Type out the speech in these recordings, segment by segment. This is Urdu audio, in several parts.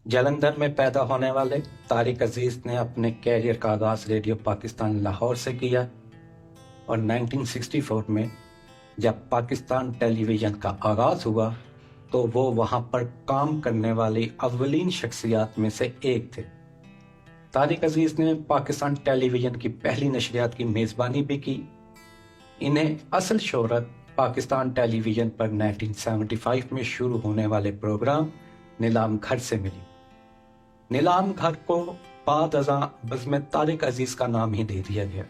جلندھر میں پیدا ہونے والے طارق عزیز نے اپنے کیریئر کا آغاز ریڈیو پاکستان لاہور سے کیا اور 1964 میں جب پاکستان ٹیلی ویژن کا آغاز ہوا تو وہ وہاں پر کام کرنے والی اولین شخصیات میں سے ایک تھے۔ طارق عزیز نے پاکستان ٹیلی ویژن کی پہلی نشریات کی میزبانی بھی کی۔ انہیں اصل شہرت پاکستان ٹیلی ویژن پر 1975 میں شروع ہونے والے پروگرام نیلام گھر سے ملی۔ نیلام گھر کو بعد ازاں بزم طارق عزیز کا نام ہی دے دیا گیا۔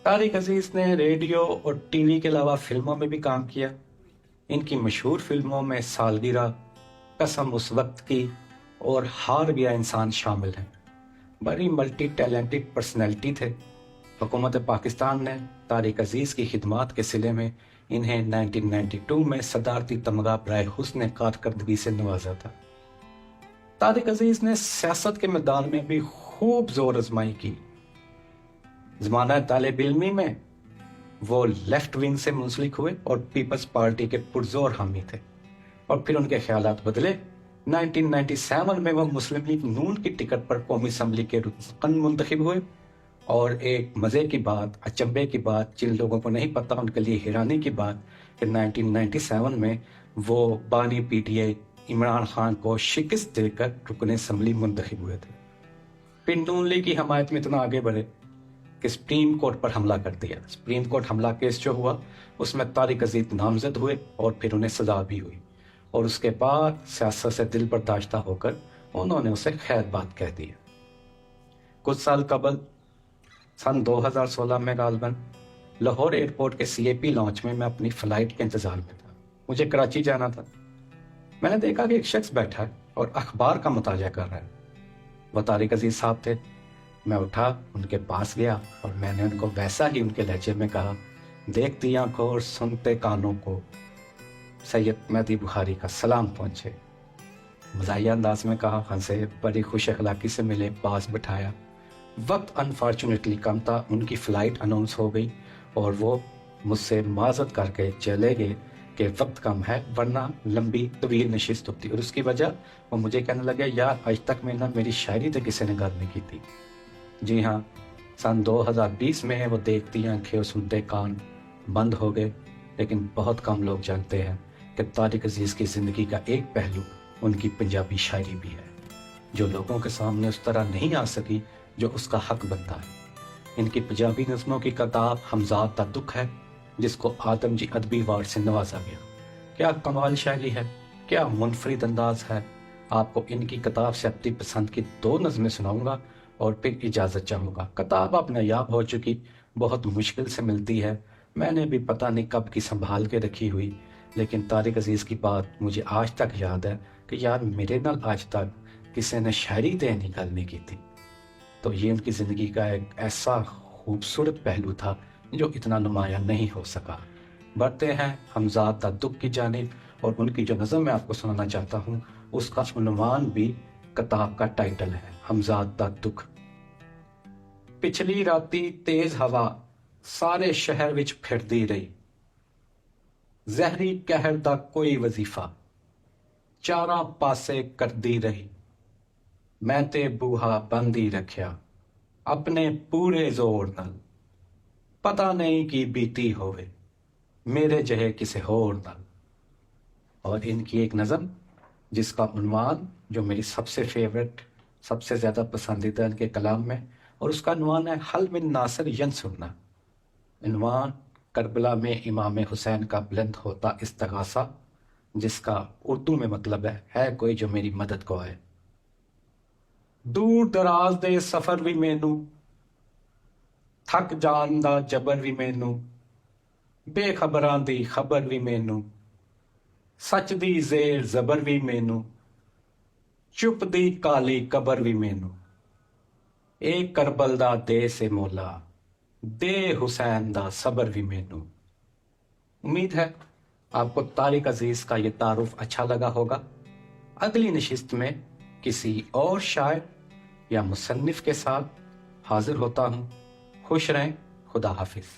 طارق عزیز نے ریڈیو اور ٹی وی کے علاوہ فلموں میں بھی کام کیا۔ ان کی مشہور فلموں میں سالگرہ، قسم اس وقت کی اور ہار گیا انسان شامل ہیں۔ بڑی ملٹی ٹیلنٹڈ پرسنالٹی تھے۔ حکومت پاکستان نے طارق عزیز کی خدمات کے صلے میں انہیں 1992 میں صدارتی تمغہ برائے حسن کارکردگی سے نوازا تھا۔ طارق عزیز نے سیاست کے میدان میں بھی خوب زور آزمائی کی۔ زمانہ طالب علمی میں وہ لیفٹ ونگ سے منسلک ہوئے اور پیپلز پارٹی کے پرزور حامی تھے، اور پھر ان کے خیالات بدلے۔ 1997 میں وہ مسلم لیگ نون کی ٹکٹ پر قومی اسمبلی کے رکن منتخب ہوئے، اور ایک مزے کی بات، اچنبے کی بات، جن لوگوں کو نہیں پتا ان کے لیے حیرانی کی بات کہ 1997 میں وہ بانی P T I Imran Khan کو شکست دے کر رکن اسمبلی منتخب ہوئے تھے۔ پھر نون لیگ کی حمایت میں اتنا آگے بڑھے کہ سپریم کورٹ پر حملہ کر دیا۔ سپریم کورٹ حملہ کیس جو ہوا اس میں طارق عزیز نامزد ہوئے اور پھر انہیں سزا بھی ہوئی، اور اس کے بعد سیاست سے دل برداشتہ ہو کر انہوں نے اسے خیر بات کہہ دیا۔ کچھ سال قبل سن 2016 میں غالباً لاہور ایئرپورٹ کے سی اے پی لانچ میں اپنی فلائٹ کے انتظار میں تھا۔ مجھے کراچی جانا تھا۔ میں نے دیکھا کہ ایک شخص بیٹھا ہے اور اخبار کا مطالعہ کر رہا ہے۔ وہ طارق عزیز صاحب تھے۔ میں اٹھا، ان کے پاس گیا اور میں نے ان کو ویسا ہی ان کے لہجے میں کہا، دیکھتی آنکھوں اور سنتے کانوں کو سید مہدی بخاری کا سلام پہنچے۔ مزاحیہ انداز میں کہا، ہنسے، بڑی خوش اخلاقی سے ملے، پاس بٹھایا۔ وقت انفارچونیٹلی کم تھا، ان کی فلائٹ اناؤنس ہو گئی اور وہ مجھ سے معذرت کر کے چلے گئے کہ وقت کم ہے ورنہ لمبی طویل نشست ہوتی، اور اس کی وجہ وہ مجھے کہنے لگے، یار آج تک میں میری شاعری تو کسی نے گھر نہیں کی تھی۔ جی ہاں، سن 2020 میں وہ دیکھتی آنکھیں اور سنتے کان بند ہو گئے، لیکن بہت کم لوگ جانتے ہیں کہ طارق عزیز کی زندگی کا ایک پہلو ان کی پنجابی شاعری بھی ہے، جو لوگوں کے سامنے اس طرح نہیں آ سکی جو اس کا حق بنتا ہے۔ ان کی پنجابی نظموں کی کتاب ہمزاد دا دکھ ہے، جس کو آدم جی ادبی ایوارڈ سے نوازا گیا۔ کیا کمال شاعری ہے، کیا منفرد انداز ہے۔ آپ کو ان کی کتاب سے اپنی پسند کی 2 نظمیں سناؤں گا اور پھر اجازت چاہوں گا۔ کتاب اب نایاب ہو چکی، بہت مشکل سے ملتی ہے، میں نے بھی پتہ نہیں کب کی سنبھال کے رکھی ہوئی، لیکن طارق عزیز کی بات مجھے آج تک یاد ہے کہ یار میرے نال آج تک کسی نے شاعری تے نہیں گل نہیں کی تھی۔ تو یہ ان کی زندگی کا ایک ایسا خوبصورت پہلو تھا جو اتنا نمایاں نہیں ہو سکا۔ بڑھتے ہیں ہمزاد دا دکھ کی جانب، اور ان کی جو نظم میں آپ کو سنانا چاہتا ہوں اس کا عنوان بھی کتاب کا ٹائٹل ہے، ہمزاد دا دکھ۔ پچھلی راتی تیز ہوا سارے شہر وچ پھردی رہی، زہری قہر دا کوئی وظیفہ چاراں پاسے کردی رہی، میں تے بوہا بند ہی رکھیا اپنے پورے زور نال، پتہ نہیں کی بیتی ہوئے میرے جہے کسے ہور نال۔ اور ان کی ایک نظم جس کا عنوان جو میری سب سے فیورٹ، سب سے زیادہ پسندیدہ ان کے کلام میں، اور اس کا عنوان ہے حل من ناصر ینصرنا۔ عنوان کربلا میں امام حسین کا بلند ہوتا استغاثہ، جس کا اردو میں مطلب ہے کوئی جو میری مدد کو آئے۔ دور دراز دے سفر بھی مینوں، تھک جان دا جبر بھی مینوں، بے خبراں دی خبر بھی مینوں، سچ دی زیر زبر بھی مینوں، چپ دی کالی قبر بھی مینوں، اے کربل دا دے سے مولا، دے حسین دا صبر بھی مینوں۔ امید ہے آپ کو طارق عزیز کا یہ تعارف اچھا لگا ہوگا۔ اگلی نشست میں کسی اور شاعر یا مصنف کے ساتھ حاضر ہوتا ہوں۔ خوش رہیں، خدا حافظ۔